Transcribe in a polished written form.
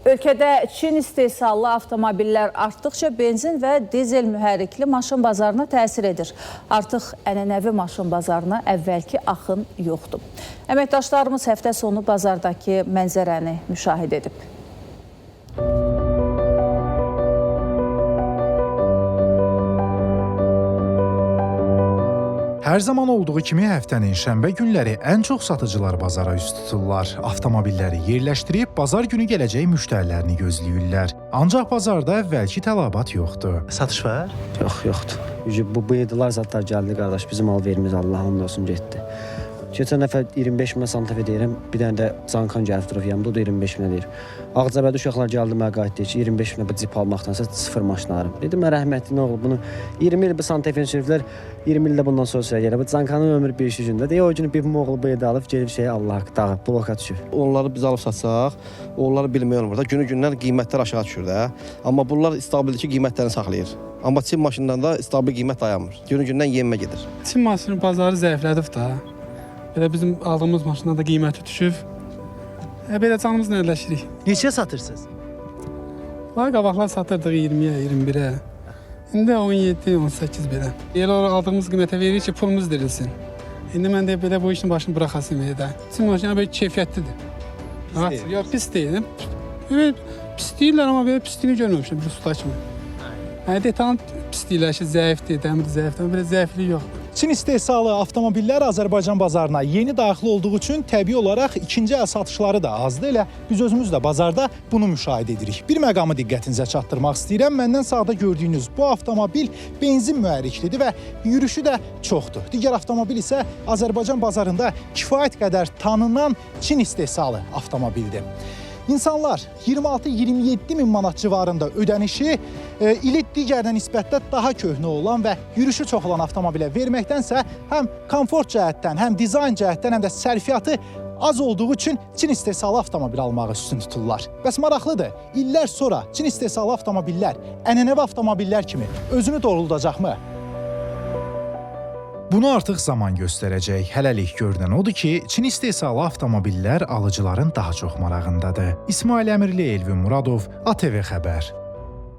Ölkədə Çin istehsallı avtomobillər artdıqca benzin və dizel mühərrikli maşın bazarına təsir edir. Artıq ənənəvi maşın bazarına əvvəlki axın yoxdur. Əməkdaşlarımız həftə sonu bazardakı mənzərəni müşahidə edib. Hər zaman olduğu kimi həftənin şənbə günləri ən çox satıcılar bazara üz tuturlar. Avtomobilləri yerləşdirib bazar günü gələcək müştərilərini gözləyirlər. Ancaq bazarda əvvəlki tələbat yoxdur. Satış var? Yoxdur. Bu yedilar zatlar gəldi qardaş, bizim mal verimiz Allah hamd olsun getdi. Keçən dəfə 25 minə Santa Fe deyirəm, bir dənə də Zankan gəlib durub yanımda, o da 25 minə deyir. Ağcabədi uşaqlar gəldi mənə qayıt deyir ki, 25 minə bu cip almaqdansa sıfır maşın alırım. Dedim, mən rəhmətli nə olub bunu 20 il bu Santa Fe-ni sürüblər, 20 ildə bundan sonra sürə gəlir. Bu Zankanın ömrü bir işi gündə. Deyə o günü bir oğlu bu yedi alıb, gelib şeyə Allah dağı, bloka düşüb. Onları biz alıb satsaq, onları bilmək olmur da. Günü-gündən qiymətlər aşağı düşür də. Amma bunlar stabilki qiymətlərini saxlayır. Amma Çin maşınlarında stabil qiymət dayanmır. Günü-gündən yenmə gedir. Çin maşının bazarı zəiflədib da. Belə bizim aldığımız maşınlarda qiyməti düşüb. Belə canımızla əlləşirik. Neçəyə satırsınız? Var qabaqlar satırdıq 20-yə, 21-ə. İndi 17, 18 belə. Elə olaraq aldığımız qiymətə veririk ki, pulumuz dirilsin. İndi mən də belə bu işin başını buraxasım elə. Çin maşını belə keyfiyyətlidir. Yox, pis deyil. Belə pis deyirlər, amma belə pisliyini görməmişəm, bir usta kimi. Detalın pis deyirlər ki, zəifdir, dəmir zəifdir, amma belə zəiflik yoxdur. Çin istehsalı avtomobillər Azərbaycan bazarına yeni daxil olduğu üçün təbii olaraq ikinci əl satışları da azdır. Elə biz özümüz də bazarda bunu müşahidə edirik. Bir məqamı diqqətinizə çatdırmaq istəyirəm. Məndən sağda gördüyünüz bu avtomobil benzin mühərriklidir və yürüşü də çoxdur. Digər avtomobil isə Azərbaycan bazarında kifayət qədər tanınan Çin istehsalı avtomobildir. İnsanlar 26-27 min manat civarında ödənişi ili digərinə nisbətdə daha köhnə olan və yürüşü çox olan avtomobilə verməkdənsə həm komfort cəhətdən, həm dizayn cəhətdən, həm də sərfiyyatı az olduğu üçün Çin istehsalı avtomobil almağı üstün tuturlar. Bəs maraqlıdır, illər sonra Çin istehsalı avtomobillər ənənəvi avtomobillər kimi özünü doğruldacaqmı? Bunu artıq zaman göstərəcək. Hələlik görünən odur ki, Çin istehsalı avtomobillər alıcıların daha çox marağındadır. İsmail Əmirli, Elvin Muradov, ATV Xəbər.